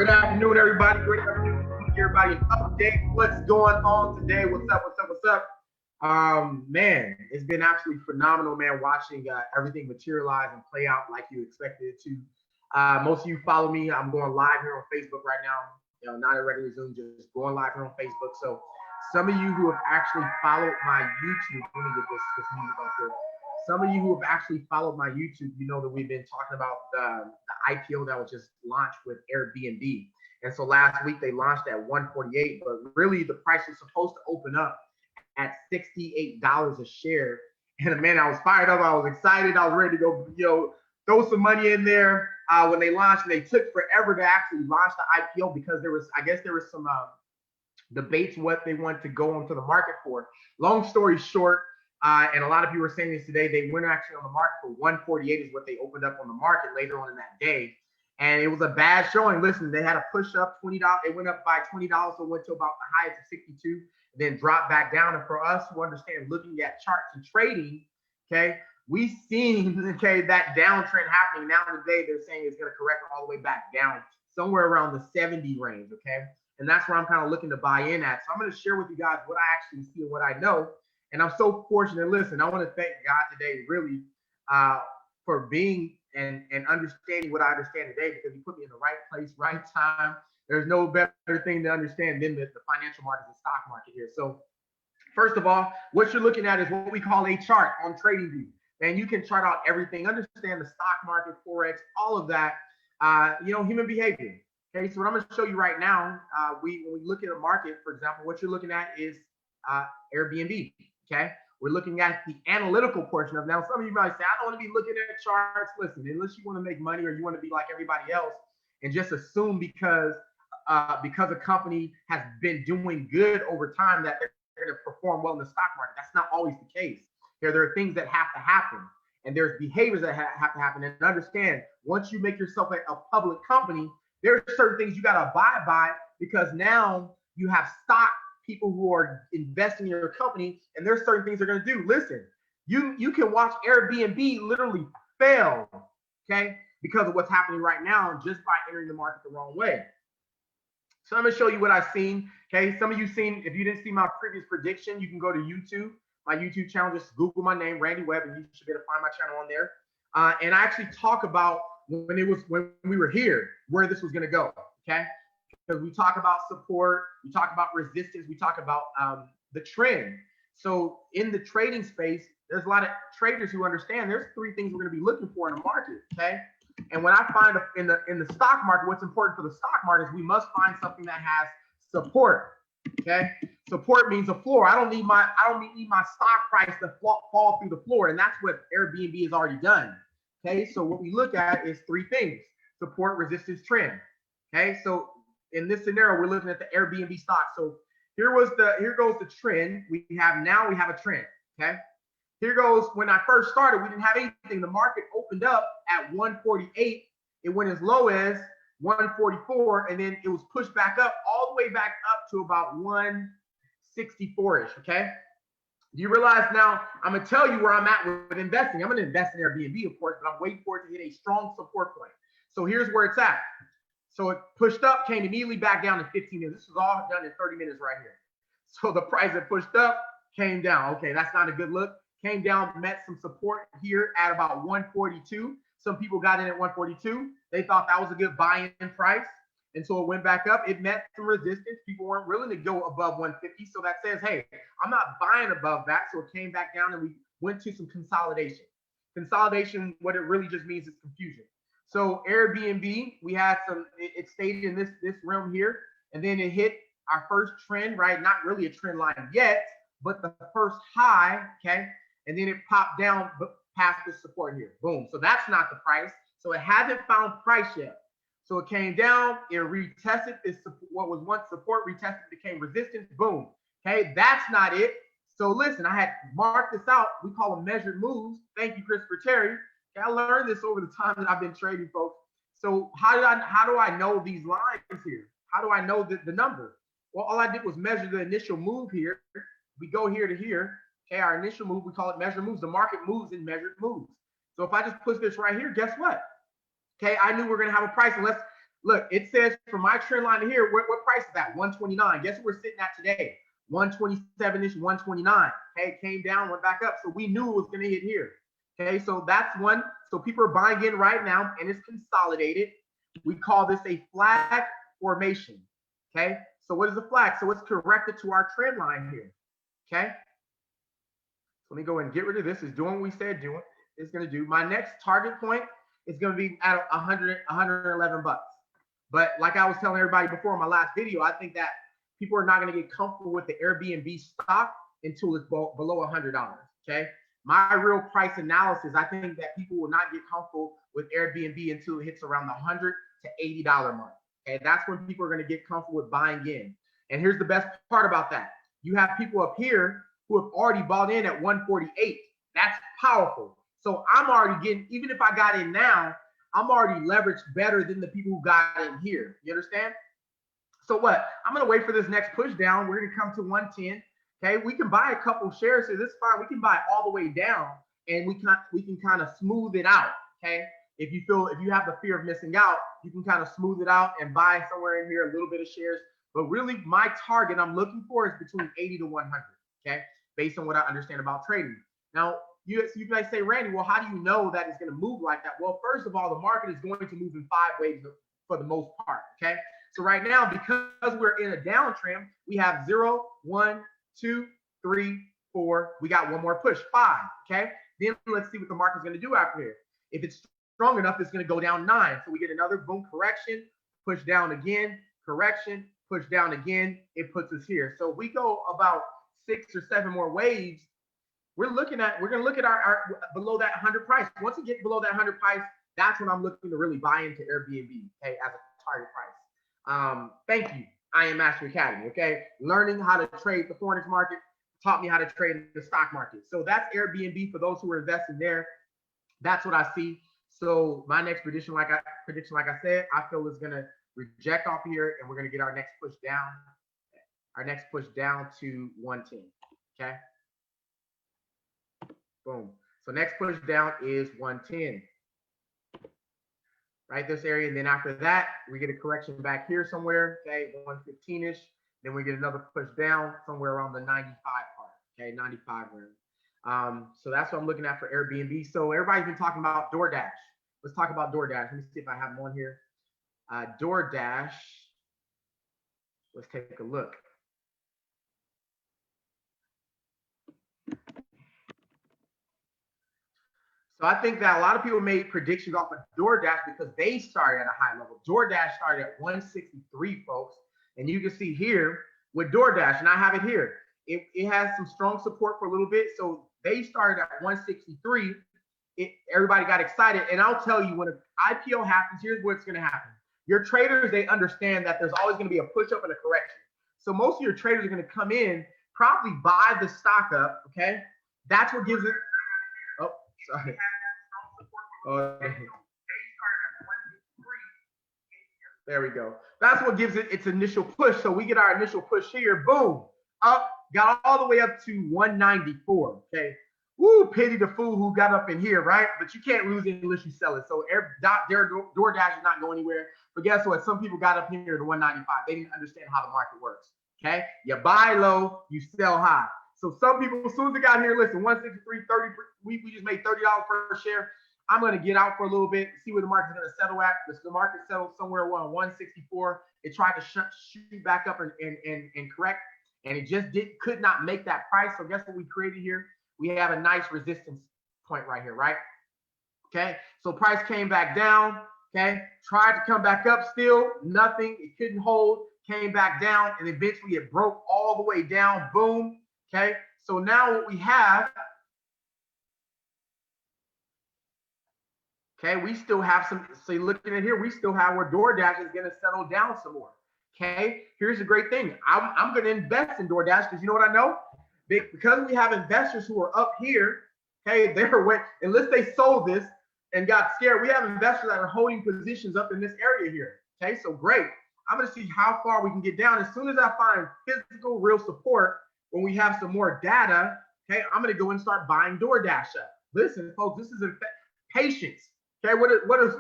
Great afternoon, everybody. Great afternoon, everybody. Update what's going on today. What's up? What's up? What's up? Man, it's been absolutely phenomenal, man, watching everything materialize and play out like you expected it to. Most of you follow me. I'm going live here on Facebook right now. You know, not a regular Zoom, just going live here on Facebook. So some of you who have actually followed my YouTube, let me get this music up here. Some of you who have actually followed my YouTube, you know that we've been talking about the IPO that was just launched with Airbnb. And so last week they launched at 148, but really the price was supposed to open up at $68 a share. And man, I was fired up. I was excited. I was ready to go, throw some money in there when they launched. And they took forever to actually launch the IPO because there was some debates what they want to go onto the market for. Long story short, and a lot of people were saying this today, they went actually on the market for 148 is what they opened up on the market later on in that day. And it was a bad showing. Listen, they had a push up $20. It went up by $20, so it went to about the highest of 62, then dropped back down. And for us who understand looking at charts and trading, okay, we've seen that downtrend happening. Now today they're saying it's going to correct all the way back down somewhere around the 70 range, okay? And that's where I'm kind of looking to buy in at. So I'm going to share with you guys what I actually see and what I know. And I'm so fortunate. Listen, I want to thank God today, really, for being and understanding what I understand today, because he put me in the right place, right time. There's no better thing to understand than the financial markets and stock market here. So first of all, what you're looking at is what we call a chart on TradingView. And you can chart out everything, understand the stock market, Forex, all of that, human behavior. Okay, so what I'm going to show you right now, when we look at a market, for example, what you're looking at is Airbnb. Okay, we're looking at the analytical portion of it. Now, some of you might say, I don't want to be looking at charts. Listen, unless you want to make money or you want to be like everybody else and just assume because a company has been doing good over time that they're going to perform well in the stock market. That's not always the case. There are things that have to happen, and there's behaviors that have to happen. And understand, once you make yourself a public company, there are certain things you got to abide by, because now you have stock people who are investing in your company, and there's certain things they're going to do. Listen, you can watch Airbnb literally fail, okay, because of what's happening right now just by entering the market the wrong way. So I'm going to show you what I've seen. Okay, some of you seen, if you didn't see my previous prediction, you can go to YouTube, my YouTube channel, just Google my name, Randy Webb, and you should be able to find my channel on there. And I actually talk about when we were here, where this was going to go, okay? Because we talk about support, we talk about resistance, we talk about the trend. So in the trading space, there's a lot of traders who understand there's three things we're going to be looking for in the market, okay? And when I find in the stock market, what's important for the stock market is we must find something that has support, okay? Support means a floor. I don't need my stock price to fall through the floor, and that's what Airbnb has already done, okay? So what we look at is three things: support, resistance, trend, okay? So in this scenario, we're looking at the Airbnb stock. So here goes the trend. We have a trend, okay? Here goes, when I first started, we didn't have anything. The market opened up at 148. It went as low as 144, and then it was pushed back up all the way back up to about 164-ish, okay? Do you realize now, I'm going to tell you where I'm at with investing. I'm going to invest in Airbnb, of course, but I'm waiting for it to hit a strong support point. So here's where it's at. So it pushed up, came immediately back down in 15 minutes. This was all done in 30 minutes right here. So the price that pushed up came down. Okay, that's not a good look. Came down, met some support here at about 142. Some people got in at 142. They thought that was a good buy-in price. And so it went back up. It met some resistance. People weren't willing to go above 150. So that says, hey, I'm not buying above that. So it came back down and we went to some consolidation. Consolidation, what it really just means is confusion. So Airbnb, we had it stayed in this realm here, and then it hit our first trend, right? Not really a trend line yet, but the first high, okay? And then it popped down past the support here, boom. So that's not the price. So it hasn't found price yet. So it came down, it retested this, what was once support, retested, became resistance, boom. Okay, that's not it. So listen, I had marked this out. We call them measured moves. Thank you, Christopher Terry. I learned this over the time that I've been trading, folks. So how do I know these lines here? How do I know the number? Well, all I did was measure the initial move here. We go here to here. Okay, our initial move, we call it measured moves. The market moves in measured moves. So if I just push this right here, guess what? Okay, I knew we're going to have a price. And Look, it says from my trend line here, what price is that? 129. Guess what we're sitting at today? 127-ish, 129. Okay, it came down, went back up. So we knew it was going to hit here. Okay, so that's one. So people are buying in right now, and it's consolidated. We call this a flag formation. Okay, so what is a flag? So it's corrected to our trend line here. Okay, so let me go ahead and get rid of this. It's doing what we said doing. It's going to do. My next target point is going to be at 111 bucks. But like I was telling everybody before in my last video, I think that people are not going to get comfortable with the Airbnb stock until it's below $100. Okay. My real price analysis, I think that people will not get comfortable with Airbnb until it hits around the $100 to $80 mark. Okay. That's when people are going to get comfortable with buying in. And here's the best part about that. You have people up here who have already bought in at 148. That's powerful. So I'm already getting, even if I got in now, I'm already leveraged better than the people who got in here. You understand? So what? I'm going to wait for this next push down. We're going to come to 110. Okay, we can buy a couple shares here. This is fine. We can buy all the way down, and we can kind of smooth it out. Okay, if you have the fear of missing out, you can kind of smooth it out and buy somewhere in here a little bit of shares. But really, my target I'm looking for is between 80 to 100. Okay, based on what I understand about trading. Now, you guys say, Randy, well, how do you know that it's going to move like that? Well, first of all, the market is going to move in 5 ways for the most part. Okay, so right now, because we're in a downtrend, we have 0, 1, 2, 3, 4. We got one more push, 5. Okay, then let's see what the market's going to do after here. If it's strong enough, it's going to go down 9. So we get another boom correction, push down again, correction, push down again. It puts us here. So we go about 6 or 7 more waves. We're going to look at our below that 100 price. Once we get below that 100 price, that's when I'm looking to really buy into Airbnb, okay, as a target price. Thank you, I Am Master Academy, okay? Learning how to trade the foreign market taught me how to trade the stock market. So that's Airbnb for those who are investing there. That's what I see. So my next prediction, like I said, I feel is going to reject off here, and we're going to get our next push down. Our next push down to 110, okay? Boom. So next push down is 110. Right, this area, and then after that, we get a correction back here somewhere, okay, 115-ish. Then we get another push down somewhere around the 95 part, okay, 95 room. So that's what I'm looking at for Airbnb. So everybody's been talking about DoorDash. Let's talk about DoorDash. Let me see if I have one here. DoorDash. Let's take a look. So I think that a lot of people made predictions off of DoorDash because they started at a high level. DoorDash started at 163, folks. And you can see here with DoorDash, and I have it here, it has some strong support for a little bit. So they started at 163. Everybody got excited. And I'll tell you, when an IPO happens, here's what's going to happen. Your traders, they understand that there's always going to be a push up and a correction. So most of your traders are going to come in, probably buy the stock up, okay? That's what gives it. Oh, sorry. There we go. That's what gives it its initial push. So we get our initial push here, boom, up, got all the way up to 194. Okay. Woo, pity the fool who got up in here, right? But you can't lose it unless you sell it. So DoorDash is not going anywhere. But guess what? Some people got up here to 195. They didn't understand how the market works. Okay. You buy low, you sell high. So some people, as soon as they got here, listen, 163, 30, we just made $30 per share. I'm going to get out for a little bit, see where the market's going to settle at. The market settled somewhere around 164. It tried to shoot back up and correct, and it just could not make that price. So guess what we created here? We have a nice resistance point right here, right? Okay, so price came back down, okay? Tried to come back up still, nothing. It couldn't hold, came back down, and eventually it broke all the way down, boom, okay? So now what we have, okay, we still have some, so looking at here, we still have where DoorDash is going to settle down some more. Okay, here's the great thing. I'm going to invest in DoorDash because you know what I know? Because we have investors who are up here, okay, unless they sold this and got scared, we have investors that are holding positions up in this area here. Okay, so great. I'm going to see how far we can get down. As soon as I find physical, real support, when we have some more data, okay, I'm going to go and start buying DoorDash up. Listen, folks, this is patience. Okay, what is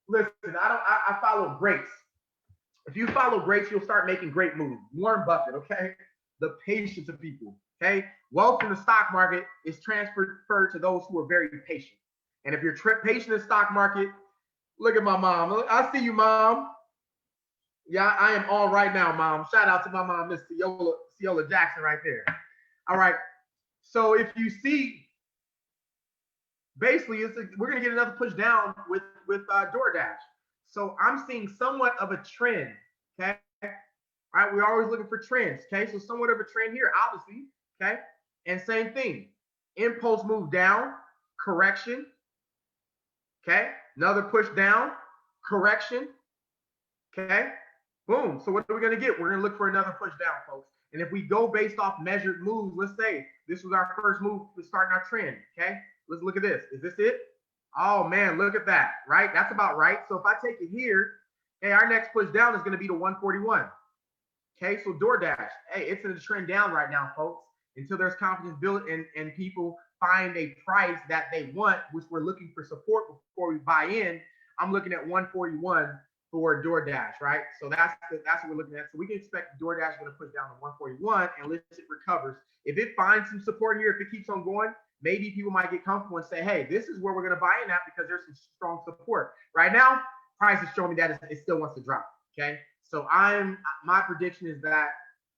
listen, I follow greats. If you follow greats, you'll start making great moves. Warren Buffett, okay? The patience of people, okay? Wealth in the stock market is transferred to those who are very patient. And if you're patient in the stock market, look at my mom. I see you, mom. Yeah, I am all right now, mom. Shout out to my mom, Miss Ciola Jackson, right there. All right. So if you see, basically, we're gonna get another push down with DoorDash. So I'm seeing somewhat of a trend. Okay. All right. We're always looking for trends. Okay. So somewhat of a trend here, obviously. Okay. And same thing. Impulse move down, correction. Okay. Another push down, correction. Okay. Boom. So what are we going to get? We're going to look for another push down, folks. And if we go based off measured moves, let's say this was our first move to starting our trend. Okay. Let's look at this. Is this it? Oh, man, look at that. Right? That's about right. So if I take it here, hey, our next push down is going to be to 141. Okay. So DoorDash, hey, it's in a trend down right now, folks, until there's confidence built and people find a price that they want, which we're looking for support before we buy in. I'm looking at 141 for DoorDash, right? So that's what we're looking at. So we can expect DoorDash is going to push down to 141 unless it recovers. If it finds some support here, if it keeps on going, maybe people might get comfortable and say, hey, this is where we're going to buy in at because there's some strong support. Right now, price is showing me that it still wants to drop, okay? So my prediction is that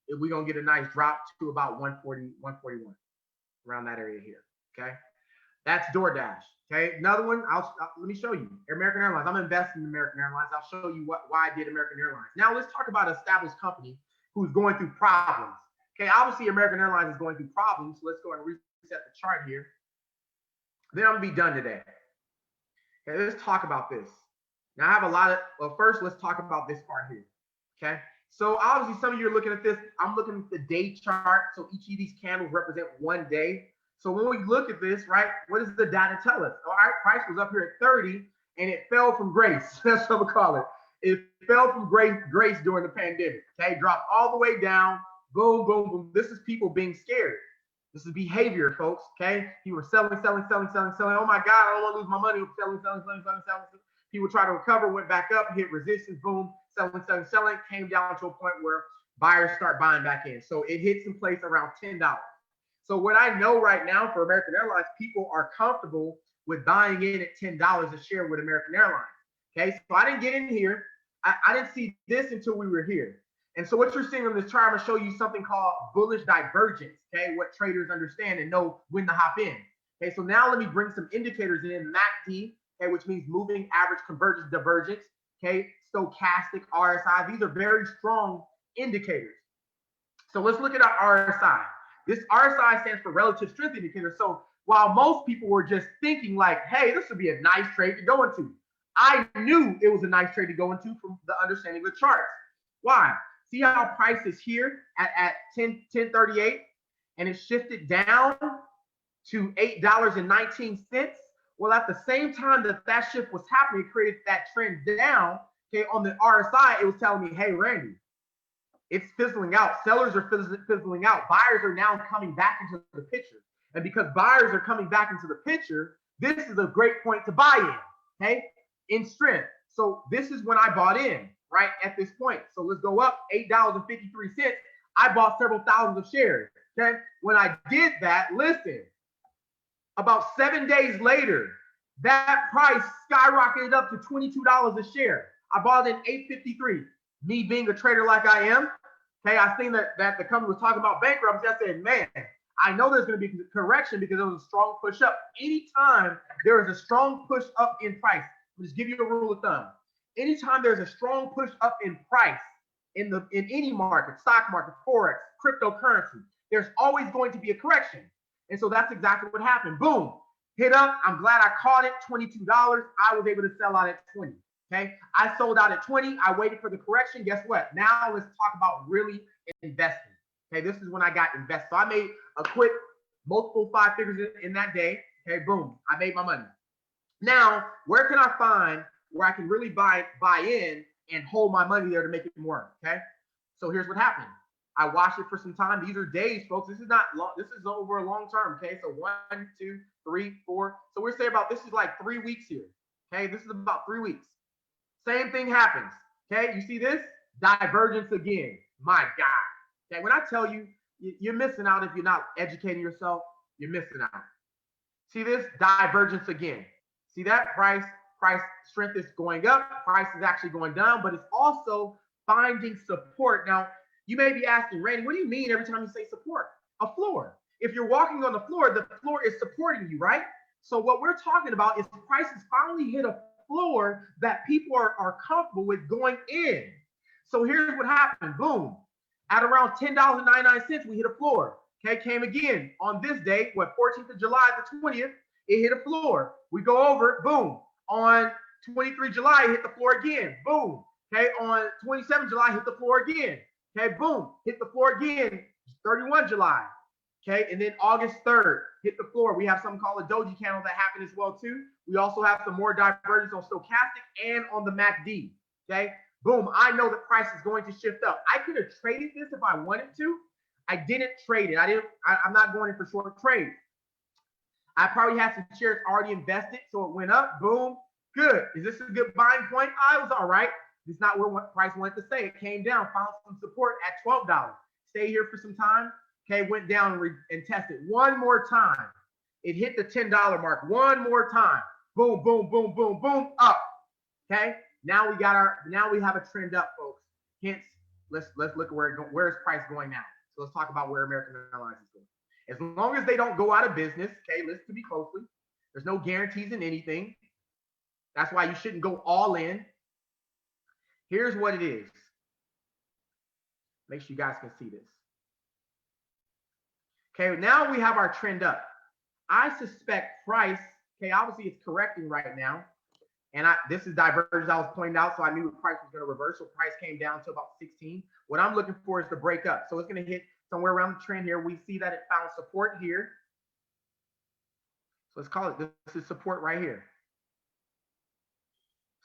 we're going to get a nice drop to about 140, 141, around that area here, okay? That's DoorDash. Okay, another one. Let me show you. American Airlines. I'm investing in American Airlines. I'll show you why I did American Airlines. Now let's talk about an established company who's going through problems. Okay, obviously American Airlines is going through problems. So let's go and reset the chart here. Then I'm gonna be done today. Okay, let's talk about this. Now I have a lot of. Well, first let's talk about this part here. Okay, so obviously some of you are looking at this. I'm looking at the day chart. So each of these candles represent one day. So when we look at this, right, what does the data tell us? All right, price was up here at 30 and it fell from grace. That's what we call it. It fell from grace during the pandemic. Okay, dropped all the way down. Boom, boom, boom. This is people being scared. This is behavior, folks. Okay, people were selling. Oh my God, I don't want to lose my money. Selling. People try to recover, went back up, hit resistance. Boom, selling. Came down to a point where buyers start buying back in. So it hits in place around $10. So what I know right now for American Airlines, people are comfortable with buying in at $10 a share with American Airlines. Okay, so I didn't get in here. I didn't see this until we were here. And so what you're seeing on this chart, I'm gonna show you something called bullish divergence. Okay, what traders understand and know when to hop in. Okay, so now let me bring some indicators in. MACD, okay, which means moving average convergence divergence. Okay, stochastic RSI. These are very strong indicators. So let's look at our RSI. This RSI stands for relative strength indicator. So while most people were just thinking like, hey, this would be a nice trade to go into, I knew it was a nice trade to go into from the understanding of the charts. Why? See how price is here at 1038 and it shifted down to $8.19. Well, at the same time that shift was happening, it created that trend down. Okay, on the RSI, it was telling me, hey, Randy, it's fizzling out. Sellers are fizzling out. Buyers are now coming back into the picture. And because buyers are coming back into the picture, this is a great point to buy in, okay, in strength. So this is when I bought in, right, at this point. So let's go up, $8.53. I bought several thousands of shares, okay? When I did that, listen, about 7 days later, that price skyrocketed up to $22 a share. I bought in $8.53. Me being a trader like I am, okay, I seen that the company was talking about bankruptcy. I said, man, I know there's going to be correction because there was a strong push up. Anytime there is a strong push up in price, I'll just give you a rule of thumb. Anytime there's a strong push up in price in any market, stock market, forex, cryptocurrency, there's always going to be a correction. And so that's exactly what happened. Boom, hit up. I'm glad I caught it. $22. I was able to sell out at 20. Okay, I sold out at 20. I waited for the correction. Guess what? Now let's talk about really investing. Okay, this is when I got invested. So I made a quick multiple 5 figures in that day. Okay, boom, I made my money. Now, where can I find where I can really buy in and hold my money there to make it work? Okay, so here's what happened. I watched it for some time. These are days, folks. This is not long. This is over a long term. Okay, so 1, 2, 3, 4. So we're saying about this is like 3 weeks here. Okay, this is about 3 weeks. Same thing happens. Okay, you see this? Divergence again. My God. Okay, when I tell you, you're missing out if you're not educating yourself, you're missing out. See this? Divergence again. See that? Price strength is going up, price is actually going down, but it's also finding support. Now, you may be asking, Randy, what do you mean every time you say support? A floor. If you're walking on the floor is supporting you, right? So what we're talking about is prices finally hit a floor that people are comfortable with going in. So here's what happened. Boom. At around $10.99, we hit a floor. Okay, came again on this day, what, 14th of July, the 20th, it hit a floor. We go over, boom. On 23 July, hit the floor again. Boom. Okay, on 27 July, hit the floor again. Okay, boom, hit the floor again. 31 July. Okay, and then August 3rd, hit the floor. We have something called a doji candle that happened as well too. We also have some more divergence on stochastic and on the MACD. Okay, boom, I know the price is going to shift up. I could have traded this if I wanted to. I didn't trade it. I'm not going in for short trades. I probably had some shares already invested, so it went up. Boom, good. Is this a good buying point? I was all right. It's not what price wanted to say. It came down, found some support at $12. Stay here for some time. Okay, went down and tested one more time. It hit the $10 mark one more time. Boom, boom, boom, boom, boom, up. Okay, now we have a trend up, folks. Hence, let's look at where is price going now. So let's talk about where American Airlines is going. As long as they don't go out of business, okay, listen to me closely. There's no guarantees in anything. That's why you shouldn't go all in. Here's what it is. Make sure you guys can see this. Okay, now we have our trend up. I suspect price, okay, obviously it's correcting right now. And this is divergence I was pointing out, so I knew the price was going to reverse. So price came down to about 16. What I'm looking for is the break up. So it's going to hit somewhere around the trend here. We see that it found support here. So let's call it, this is support right here.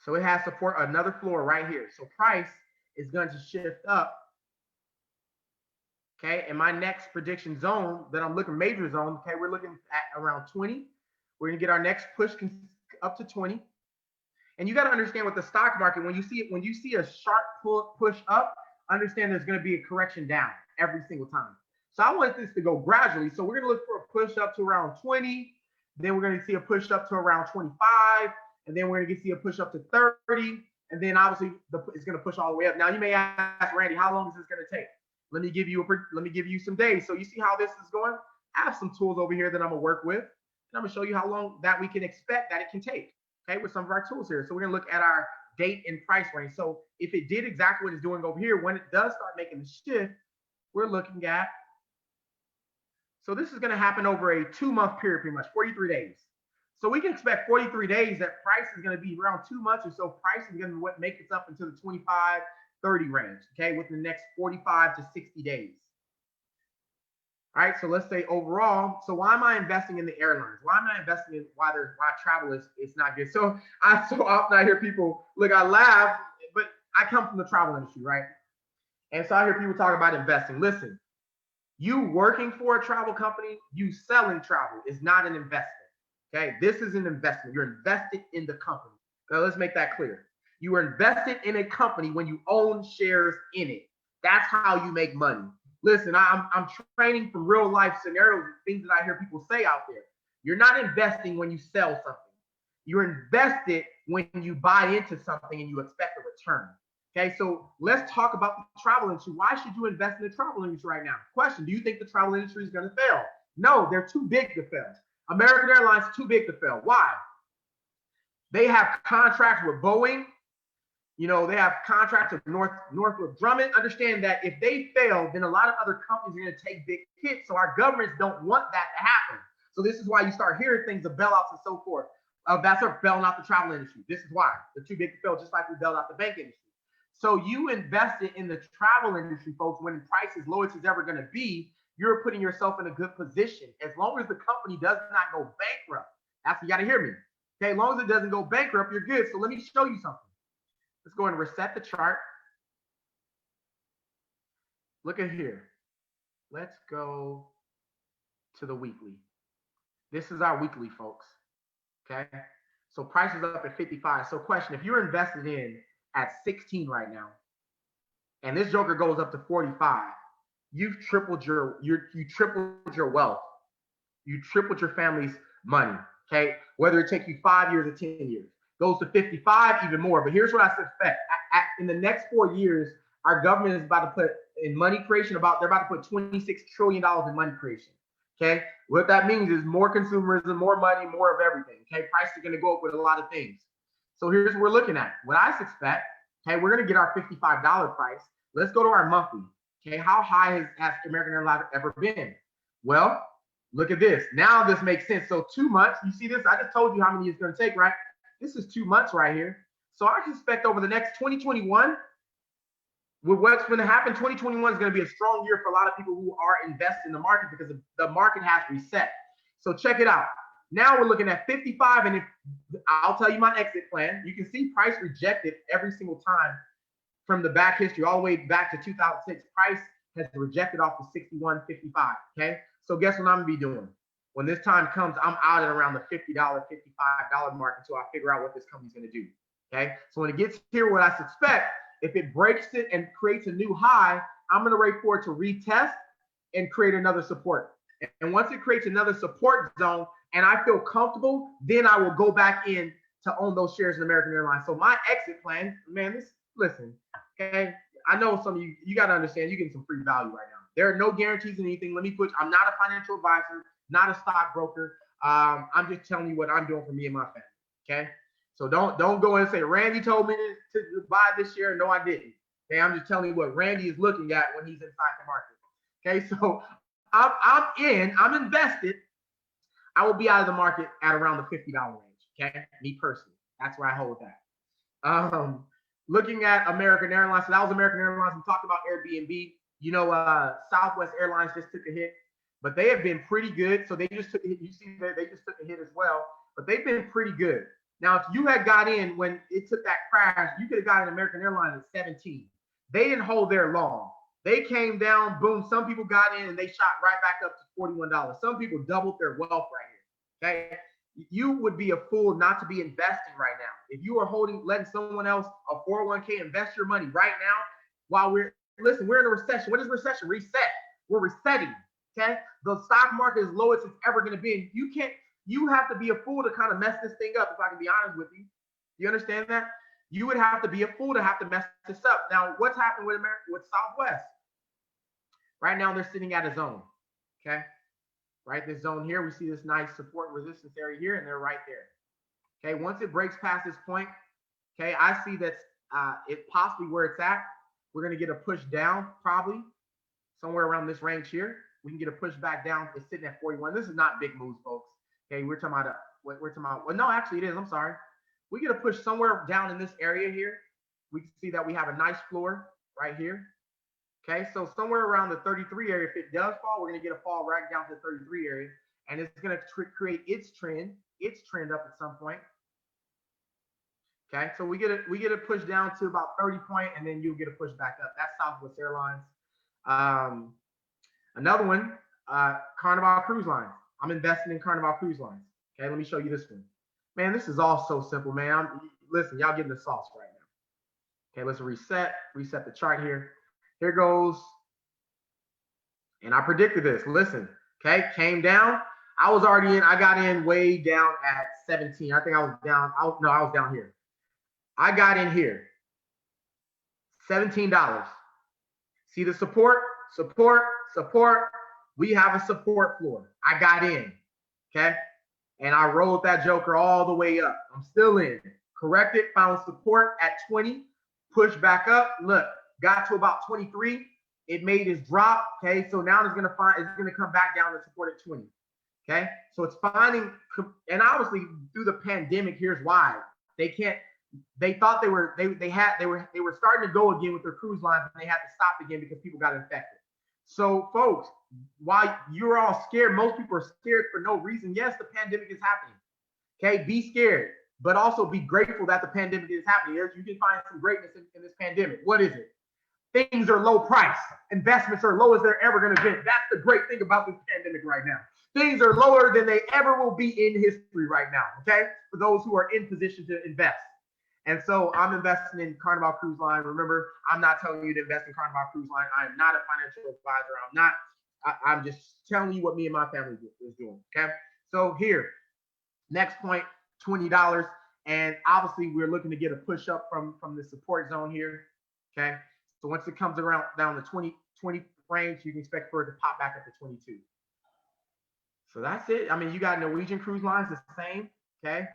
So it has support, another floor right here. So price is going to shift up. Okay, and my next prediction zone that I'm looking, major zone, okay, we're looking at around 20. We're going to get our next push up to 20. And you got to understand with the stock market, when you see a sharp push up, understand there's going to be a correction down every single time. So I want this to go gradually. So we're going to look for a push up to around 20. Then we're going to see a push up to around 25. And then we're going to see a push up to 30. And then obviously it's going to push all the way up. Now you may ask, Randy, how long is this going to take? Let me give you some days. So you see how this is going? I have some tools over here that I'm going to work with. And I'm going to show you how long that we can expect that it can take. Okay, with some of our tools here. So we're going to look at our date and price range. So if it did exactly what it's doing over here, when it does start making the shift, we're looking at, so this is going to happen over a 2-month period, pretty much 43 days. So we can expect 43 days that price is going to be around 2 months or so. Price is going to make it up into the 25, 30 range, okay, within the next 45 to 60 days. All right, so let's say overall, so why am I investing in the airlines? Why am I investing in why travel is not good? So often I hear people, look, I laugh, but I come from the travel industry, right? And so I hear people talk about investing. Listen, you working for a travel company, you selling travel is not an investment, okay? This is an investment. You're invested in the company. Now let's make that clear. You are invested in a company when you own shares in it. That's how you make money. Listen, I'm training from real life scenarios, things that I hear people say out there. You're not investing when you sell something. You're invested when you buy into something and you expect a return. Okay, so let's talk about the travel industry. Why should you invest in the travel industry right now? Question, do you think the travel industry is going to fail? No, they're too big to fail. American Airlines is too big to fail. Why? They have contracts with Boeing. You know, they have contracts with Northrop Grumman. Understand that if they fail, then a lot of other companies are going to take big hits. So our governments don't want that to happen. So this is why you start hearing things of bailouts and so forth. That's our bailing out the travel industry. This is why they're too big to fail, just like we bailed out the bank industry. So you invested in the travel industry, folks, when the price is low as it's ever going to be, you're putting yourself in a good position. As long as the company does not go bankrupt, that's, you got to hear me. Okay, as long as it doesn't go bankrupt, you're good. So let me show you something. Let's go and reset the chart. Look at here. Let's go to the weekly. This is our weekly, folks. Okay. So price is up at 55. So question, if you're invested in at 16 right now, and this joker goes up to 45, you've tripled your wealth. You tripled your family's money. Okay, whether it take you 5 years or 10 years, goes to 55, even more. But here's what I suspect: in the next 4 years, our government is about to put in money creation they're about to put $26 trillion in money creation. Okay, what that means is more consumerism, more money, more of everything. Okay, prices are going to go up with a lot of things. So here's what we're looking at. What I suspect, okay, we're going to get our $55 price. Let's go to our monthly. Okay, how high has American Airlines ever been? Well, look at this. Now this makes sense. So 2 months, you see this? I just told you how many it's going to take, right? This is 2 months right here. So I suspect over the next 2021, with what's going to happen, 2021 is going to be a strong year for a lot of people who are investing in the market because the market has reset. So check it out. Now we're looking at 55, and I'll tell you my exit plan. You can see price rejected every single time from the back history, all the way back to 2006. Price has rejected off the 61.55. Okay, so guess what I'm gonna be doing when this time comes? I'm out at around the $50, $55 mark until I figure out what this company's gonna do. Okay, so when it gets here, what I suspect, if it breaks it and creates a new high, I'm gonna wait for it to retest and create another support. And once it creates another support zone and I feel comfortable, then I will go back in to own those shares in American Airlines. So my exit plan, man, listen, okay, I know some of you got to understand, you're getting some free value right now. There are no guarantees in anything. I'm not a financial advisor, not a stockbroker. I'm just telling you what I'm doing for me and my family, okay? So don't go and say, Randy told me to buy this share. No, I didn't. Okay, I'm just telling you what Randy is looking at when he's inside the market. Okay, so I'm invested. I will be out of the market at around the $50 range. Okay, me personally, that's where I hold that. Looking at American Airlines, so that was American Airlines. We talked about AirBNB. You know, Southwest Airlines just took a hit, but they have been pretty good. So they just took a hit. You see that they just took a hit as well, but they've been pretty good. Now, if you had got in when it took that crash, you could have gotten American Airlines at 17. They didn't hold there long. They came down, boom. Some people got in and they shot right back up to $41. Some people doubled their wealth right here. Okay, you would be a fool not to be investing right now. If you are letting someone else, a 401k, invest your money right now while we're in a recession. What is recession? Reset. We're resetting. Okay, the stock market is lowest it's ever going to be. You have to be a fool to kind of mess this thing up, if I can be honest with you. You understand that? You would have to be a fool to have to mess this up. Now, what's happening with Southwest? Right now, they're sitting at a zone. Okay, right, this zone here, we see this nice support resistance area here, and they're right there. Okay, once it breaks past this point, okay, I see that it possibly where it's at, we're going to get a push down, probably somewhere around this range here. We can get a push back down. It's sitting at 41. This is not big moves, folks. Okay, we're talking about well, no, actually it is. I'm sorry. We get a push somewhere down in this area here. We can see that we have a nice floor right here. Okay, so somewhere around the 33 area, if it does fall, we're going to get a fall right down to the 33 area, and it's going to create its trend up at some point. Okay, so we get a push down to about 30 point, and then you'll get a push back up. That's Southwest Airlines. Another one, Carnival Cruise Lines. I'm investing in Carnival Cruise Lines. Okay, let me show you this one. Man, this is all so simple, man. Listen, y'all getting the sauce right now. Okay, let's reset the chart here. Here goes. And I predicted this. Listen, okay, came down. I was already in. I got in way down at 17. I think I was down. I was down here. I got in here. $17. See the support? Support. We have a support floor. I got in. Okay. And I rolled that joker all the way up. I'm still in. Corrected, found support at 20, pushed back up. Look, got to about 23. It made its drop. Okay, so now it's gonna come back down to support at 20. Okay, so it's finding, and obviously through the pandemic, here's why they thought they were starting to go again with their cruise lines, and they had to stop again because people got infected. So folks, while you're all scared, most people are scared for no reason. Yes, the pandemic is happening. Okay, be scared, but also be grateful that the pandemic is happening. You can find some greatness in this pandemic. What is it? Things are low price. Investments are low as they're ever going to be. That's the great thing about this pandemic right now. Things are lower than they ever will be in history right now, okay? For those who are in position to invest. And so I'm investing in Carnival Cruise Line. Remember, I'm not telling you to invest in Carnival Cruise Line. I am not a financial advisor. I'm just telling you what me and my family is doing. Okay. So here, next point, $20. And obviously we're looking to get a push up from the support zone here. Okay. So once it comes around down the 20 range, you can expect for it to pop back up to 22. So that's it. I mean, you got Norwegian Cruise Lines, the same. Okay.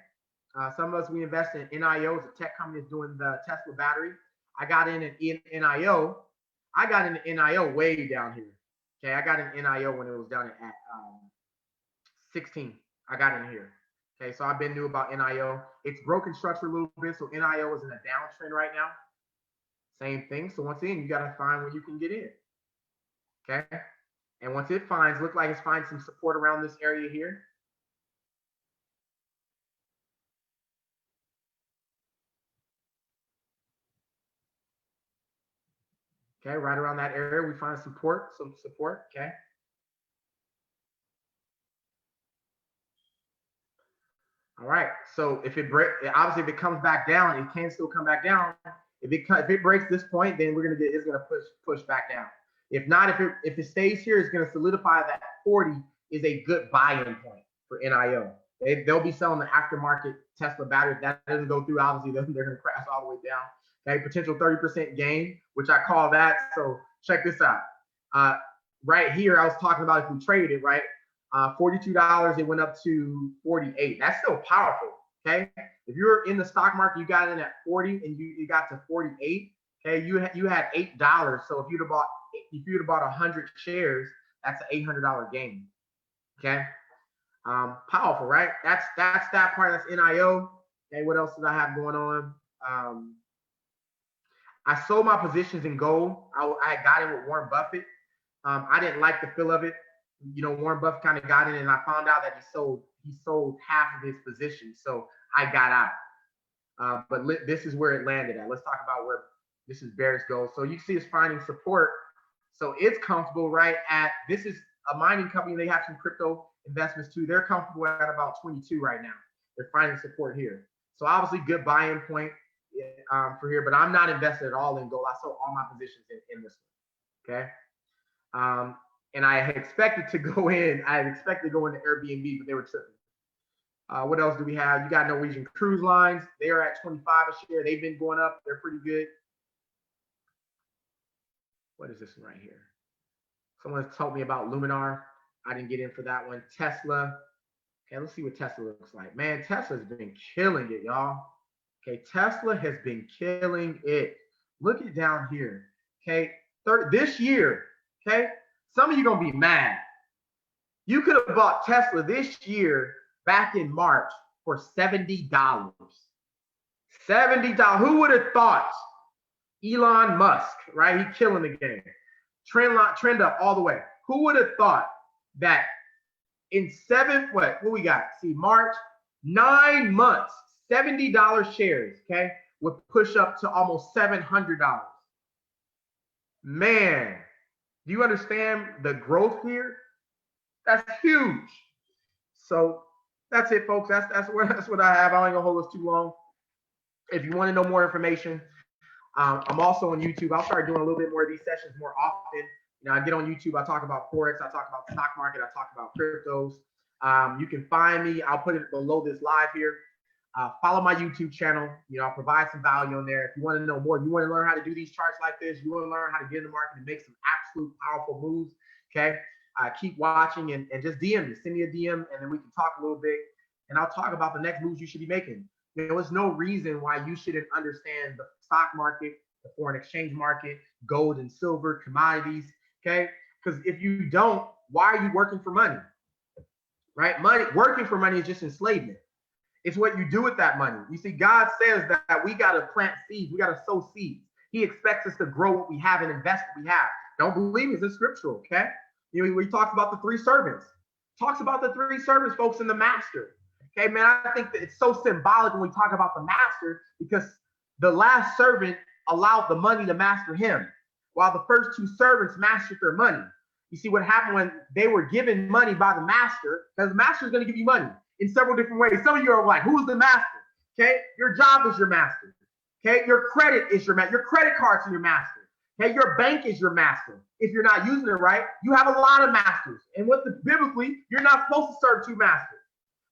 Some of us, we invest in NIO, it's a tech company that's doing the Tesla battery. I got in NIO. I got in NIO way down here. Okay, I got in NIO when it was down at 16. I got in here. Okay, so I've been new about NIO. It's broken structure a little bit, so NIO is in a downtrend right now. Same thing. So once again, you got to find where you can get in. Okay, and once it finds, look like it's finding some support around this area here. Okay, right around that area, we find some support, okay? All right, so if it breaks, obviously if it comes back down, it can still come back down. If it breaks this point, then it's gonna push back down. If not, if it stays here, it's gonna solidify that 40 is a good buy-in point for NIO. They'll be selling the aftermarket Tesla battery. If that doesn't go through, obviously they're gonna crash all the way down. Okay, potential 30% gain, which I call that. So check this out. Right here, I was talking about if we traded it, right? $42, it went up to 48. That's still powerful, okay? If you're in the stock market, you got in at 40 and you got to 48, okay? You had $8. So if you'd have bought 100 shares, that's an $800 gain, okay? Powerful, right? That's that part. That's NIO. Okay, what else did I have going on? I sold my positions in gold. I got in with Warren Buffett. I didn't like the feel of it. You know, Warren Buffett kind of got in, and I found out that he sold half of his position, so I got out. But this is where it landed at. Let's talk about where this is bearish gold. So you see it's finding support. So it's comfortable right at, this is a mining company. They have some crypto investments too. They're comfortable at about 22 right now. They're finding support here. So obviously good buy-in point for here, but I'm not invested at all in gold. I sold all my positions in this one, okay? And I had expected to go in. I had expected to go into Airbnb, but they were tripping. What else do we have? You got Norwegian Cruise Lines. They are at 25 a share. They've been going up. They're pretty good. What is this one right here? Someone told me about Luminar. I didn't get in for that one. Tesla. Okay, let's see what Tesla looks like. Man, Tesla's been killing it, y'all. Okay, Tesla has been killing it. Look at down here. Okay, this year, okay? Some of you gonna be mad. You could have bought Tesla this year back in March for $70. $70. Who would have thought? Elon Musk, right? He killing the game. Trend up all the way. Who would have thought that in what we got? See, March, 9 months, $70 shares, okay, would push up to almost $700. Man, do you understand the growth here? That's huge. So that's it, folks. That's what I have. I ain't gonna hold us too long. If you want to know more information, I'm also on YouTube. I'll start doing a little bit more of these sessions more often. You know, I get on YouTube. I talk about Forex. I talk about the stock market. I talk about cryptos. You can find me. I'll put it below this live here. Follow my YouTube channel. You know, I'll provide some value on there. If you want to know more, you want to learn how to do these charts like this, you want to learn how to get in the market and make some absolute powerful moves, okay? Keep watching and just DM me. Send me a DM, and then we can talk a little bit, and I'll talk about the next moves you should be making. There was no reason why you shouldn't understand the stock market, the foreign exchange market, gold and silver, commodities, okay? Because if you don't, why are you working for money, right? Working for money is just enslavement. It's what you do with that money. You see, God says that we got to plant seeds. We got to sow seeds. He expects us to grow what we have and invest what we have. Don't believe me, it's scriptural, okay? You know, we talked about the three servants. Talks about the three servants, folks, and the master. Okay, man, I think that it's so symbolic when we talk about the master because the last servant allowed the money to master him, while the first two servants mastered their money. You see what happened when they were given money by the master, because the master is going to give you money in several different ways. Some of you are like, who's the master? Okay, your job is your master. Okay, your credit is your master. Your credit cards are your master. Okay, your bank is your master. If you're not using it right, you have a lot of masters. And biblically, you're not supposed to serve two masters.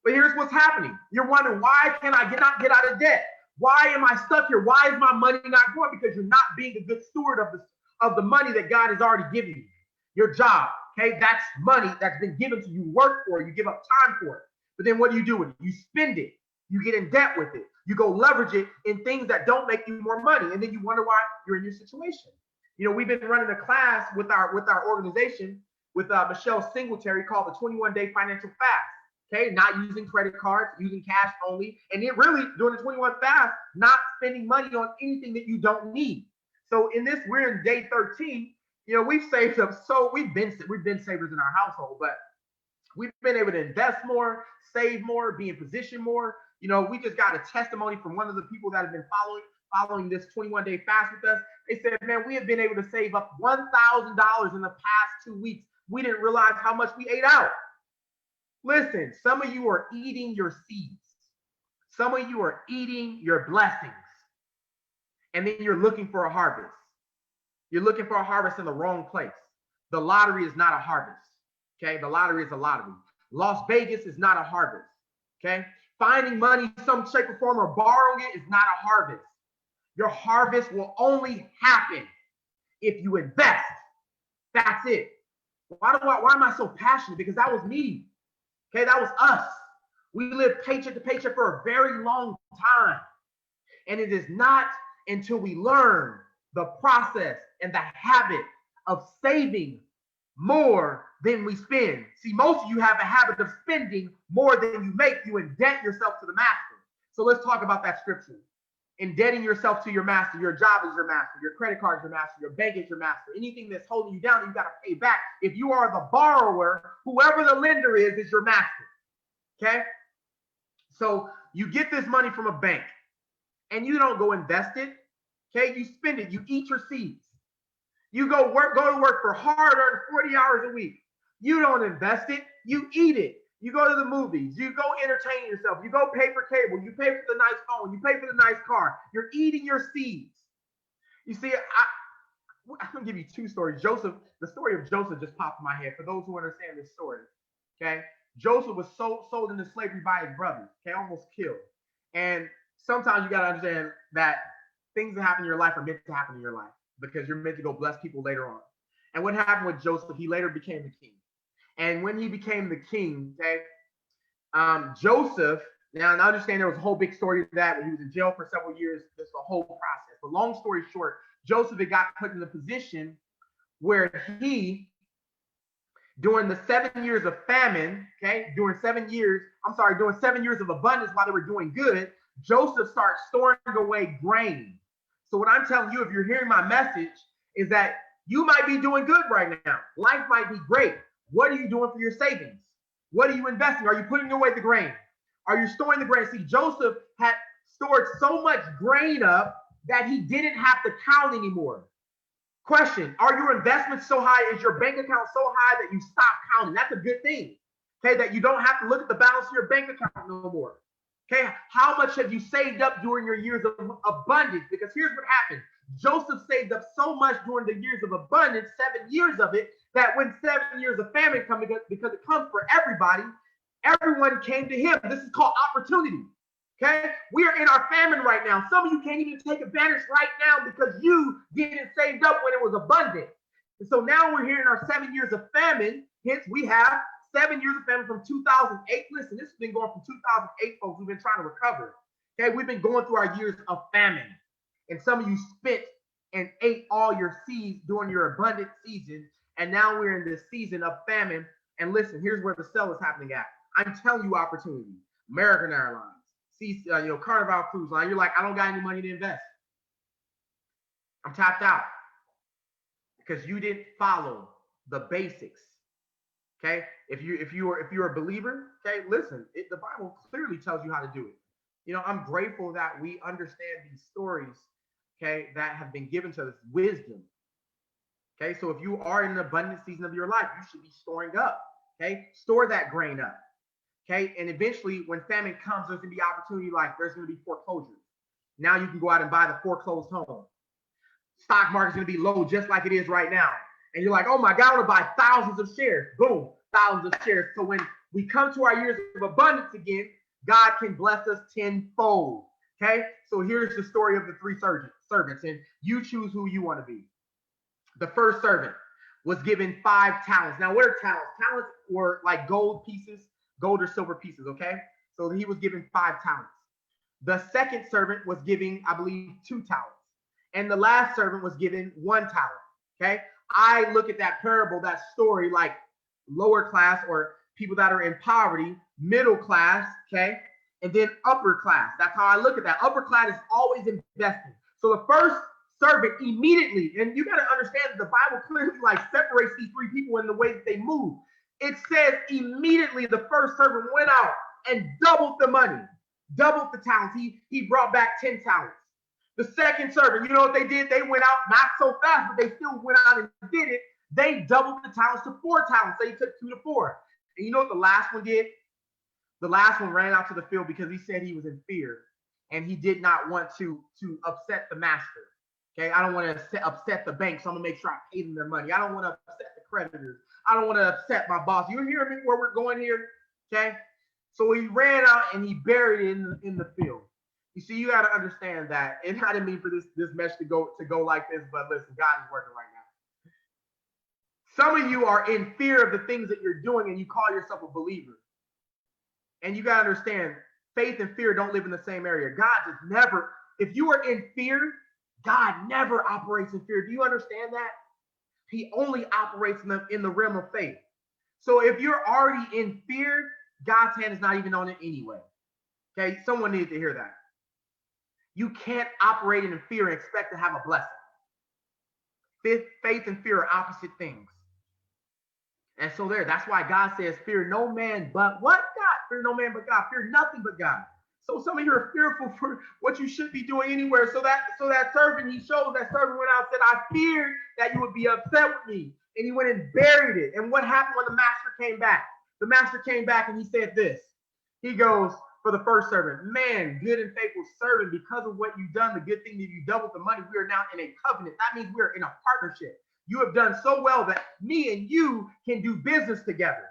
But here's what's happening. You're wondering, why can I not get out of debt? Why am I stuck here? Why is my money not growing? Because you're not being a good steward of the money that God has already given you. Your job, okay? That's money that's been given to you. You work for it. You give up time for it. But then what do you do with it? You spend it. You get in debt with it. You go leverage it in things that don't make you more money. And then you wonder why you're in your situation. You know, we've been running a class with our organization with Michelle Singletary called the 21-Day Financial Fast. Okay, not using credit cards, using cash only, and it really during the 21 fast, not spending money on anything that you don't need. So in this, we're in day 13. You know, we've saved up. So we've been savers in our household, but we've been able to invest more, save more, be in position more. You know, we just got a testimony from one of the people that have been following this 21-day fast with us. They said, man, we have been able to save up $1,000 in the past 2 weeks. We didn't realize how much we ate out. Listen, some of you are eating your seeds. Some of you are eating your blessings. And then you're looking for a harvest. You're looking for a harvest in the wrong place. The lottery is not a harvest. Okay, the lottery is a lottery. Las Vegas is not a harvest. Okay, finding money some shape or form or borrowing it is not a harvest. Your harvest will only happen if you invest. That's it. Why am I so passionate? Because that was me. Okay, that was us. We lived paycheck to paycheck for a very long time. And it is not until we learn the process and the habit of saving more than we spend. See, most of you have a habit of spending more than you make. You indebt yourself to the master. So let's talk about that scripture. Indebting yourself to your master. Your job is your master. Your credit card is your master. Your bank is your master. Anything that's holding you down, you got to pay back. If you are the borrower, whoever the lender is your master. Okay? So you get this money from a bank and you don't go invest it. Okay? You spend it. You eat your seeds. You go to work for hard-earned 40 hours a week. You don't invest it. You eat it. You go to the movies, you go entertain yourself, you go pay for cable, you pay for the nice phone, you pay for the nice car. You're eating your seeds. You see, I'm going to give you two stories. The story of Joseph just popped in my head for those who understand this story. Okay? Joseph was sold into slavery by his brothers, okay, almost killed. And sometimes you got to understand that things that happen in your life are meant to happen in your life because you're meant to go bless people later on. And what happened with Joseph, he later became the king. And when he became the king, okay, Joseph, now I understand there was a whole big story to that when he was in jail for several years, just the whole process. But long story short, Joseph had got put in the position where he, during the 7 years of famine, okay, during 7 years of abundance while they were doing good, Joseph starts storing away grain. So what I'm telling you, if you're hearing my message, is that you might be doing good right now. Life might be great. What are you doing for your savings? What are you investing? Are you putting away the grain? Are you storing the grain? See, Joseph had stored so much grain up that he didn't have to count anymore. Question, are your investments so high? Is your bank account so high that you stop counting? That's a good thing. Okay, that you don't have to look at the balance of your bank account no more. Okay, how much have you saved up during your years of abundance? Because here's what happened. Joseph saved up so much during the years of abundance, 7 years of it, that when 7 years of famine come, because it comes for everybody, everyone came to him. This is called opportunity. Okay, we are in our famine right now. Some of you can't even take advantage right now because you didn't save up when it was abundant. And so now we're here in our 7 years of famine. Hence, we have 7 years of famine from 2008. Listen, this has been going from 2008, folks. We've been trying to recover. Okay, we've been going through our years of famine. And some of you spent and ate all your seeds during your abundant season. And now we're in this season of famine. And listen, here's where the sell is happening at. I'm telling you opportunity. American Airlines, Carnival Cruise Line. You're like, I don't got any money to invest. I'm tapped out because you didn't follow the basics. Okay, if you're a believer, okay, listen. The Bible clearly tells you how to do it. You know, I'm grateful that we understand these stories, okay, that have been given to us wisdom. Okay, so if you are in an abundant season of your life, you should be storing up. Okay, store that grain up. Okay, and eventually, when famine comes, there's gonna be opportunity. Like there's gonna be foreclosures. Now you can go out and buy the foreclosed home. Stock market's going to be low just like it is right now. And you're like, oh my God, I want to buy thousands of shares. Boom, thousands of shares. So when we come to our years of abundance again, God can bless us tenfold. Okay, so here's the story of the three servants, and you choose who you want to be. The first servant was given 5 talents. Now, what are talents? Talents were like gold pieces, gold or silver pieces, okay? So he was given 5 talents. The second servant was given, I believe, 2 talents. And the last servant was given 1 talent, okay? I look at that parable, that story, like lower class or people that are in poverty, middle class, okay? And then upper class. That's how I look at that. Upper class is always investing. So the first servant immediately, and you got to understand that the Bible clearly like separates these 3 people in the way that they move. It says immediately the first servant went out and doubled the money, doubled the talents. He brought back 10 talents. The second servant, you know what they did? They went out not so fast, but they still went out and did it. They doubled the talents to 4 talents. They took 2 to 4. And you know what the last one did? The last one ran out to the field because he said he was in fear and he did not want to upset the master. Okay, I don't want to upset the bank, so I'm gonna make sure I pay them their money. I don't want to upset the creditors. I don't want to upset my boss. You hear me where we're going here? Okay, so he ran out and he buried it in the field. You see, you got to understand that. And I didn't mean for this message to go like this, but listen, God is working right now. Some of you are in fear of the things that you're doing, and you call yourself a believer. And you got to understand, faith and fear don't live in the same area. God just never, if you are in fear, God never operates in fear. Do you understand that? He only operates in the realm of faith. So if you're already in fear, God's hand is not even on it anyway. Okay, someone needs to hear that. You can't operate in fear and expect to have a blessing. Faith and fear are opposite things. And so that's why God says, fear no man but what? God. Fear no man but God. Fear nothing but God. So some of you are fearful for what you should be doing anywhere. So that servant, that servant went out and said, I feared that you would be upset with me. And he went and buried it. And what happened when the master came back? The master came back and he said this. He goes, for the first servant, man, good and faithful servant, because of what you've done, the good thing that you doubled the money, we are now in a covenant. That means we are in a partnership. You have done so well that me and you can do business together.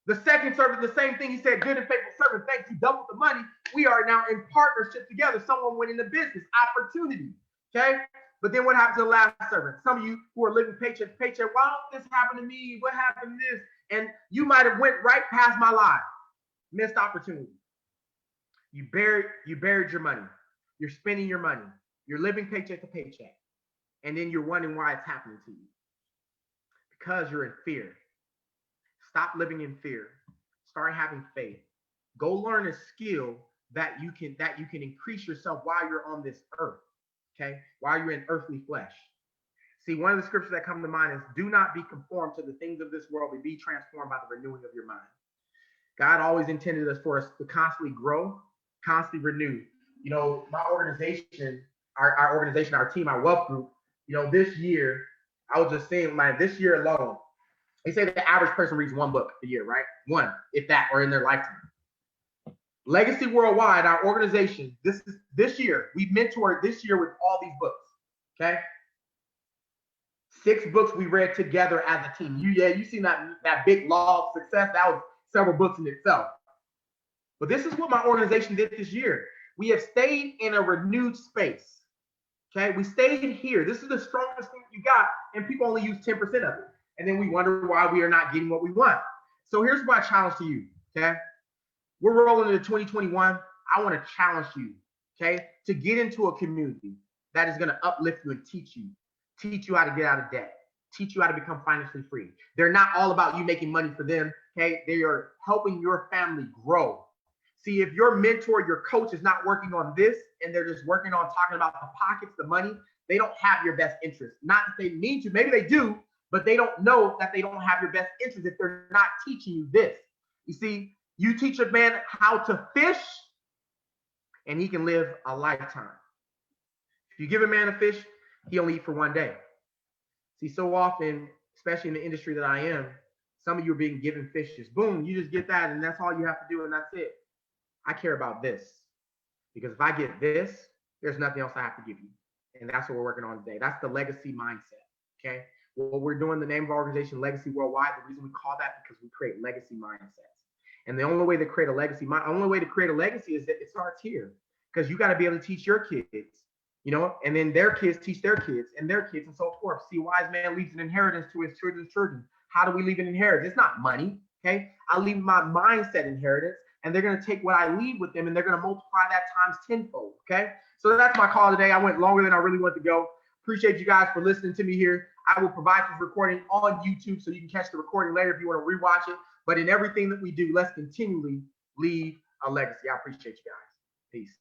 The second servant, the same thing. He said, good and faithful servant, thanks, you doubled the money. We are now in partnership together. Someone went into business, opportunity, okay? But then what happened to the last servant? Some of you who are living paycheck to paycheck, why don't this happen to me? What happened to this? And you might have went right past my life. Missed opportunity. You buried your money. You're spending your money. You're living paycheck to paycheck. And then you're wondering why it's happening to you. Because you're in fear. Stop living in fear. Start having faith. Go learn a skill that you can increase yourself while you're on this earth. Okay? While you're in earthly flesh. See, one of the scriptures that come to mind is, do not be conformed to the things of this world, but be transformed by the renewing of your mind. God always intended us for us to constantly grow, constantly renew. You know, my organization, our organization, our team, our wealth group, you know, this year, I was just saying, like, this year alone, they say the average person reads 1 book a year, right? 1, if that, or in their lifetime. Legacy Worldwide, our organization, this year, we mentored this year with all these books, okay? 6 books we read together as a team. You seen that big law of success? That was several books in itself. But this is what my organization did this year. We have stayed in a renewed space. Okay, we stayed here. This is the strongest thing you got, and people only use 10% of it. And then we wonder why we are not getting what we want. So here's my challenge to you. Okay, we're rolling into 2021. I want to challenge you, okay, to get into a community that is going to uplift you and teach you how to get out of debt, teach you how to become financially free. They're not all about you making money for them. Okay, they are helping your family grow. See, if your mentor, your coach is not working on this and they're just working on talking about the pockets, the money, they don't have your best interest. Not that they mean to, maybe they do, but they don't know that they don't have your best interest if they're not teaching you this. You see, you teach a man how to fish and he can live a lifetime. If you give a man a fish, he only eat for 1 day. See, so often, especially in the industry that I am, some of you are being given fishes. Boom, you just get that and that's all you have to do and that's it. I care about this. Because if I get this, there's nothing else I have to give you. And that's what we're working on today. That's the legacy mindset. Okay. What we're doing, the name of our organization, Legacy Worldwide, the reason we call that because we create legacy mindsets. And the only way to create a legacy, is that it starts here. Because you got to be able to teach your kids, and then their kids teach their kids and their kids and so forth. See, a wise man leaves an inheritance to his children's children. How do we leave an inheritance? It's not money. Okay. I leave my mindset inheritance, and they're going to take what I leave with them and they're going to multiply that times tenfold. Okay. So that's my call today. I went longer than I really wanted to go. Appreciate you guys for listening to me here. I will provide this recording on YouTube so you can catch the recording later if you want to rewatch it. But in everything that we do, let's continually leave a legacy. I appreciate you guys. Peace.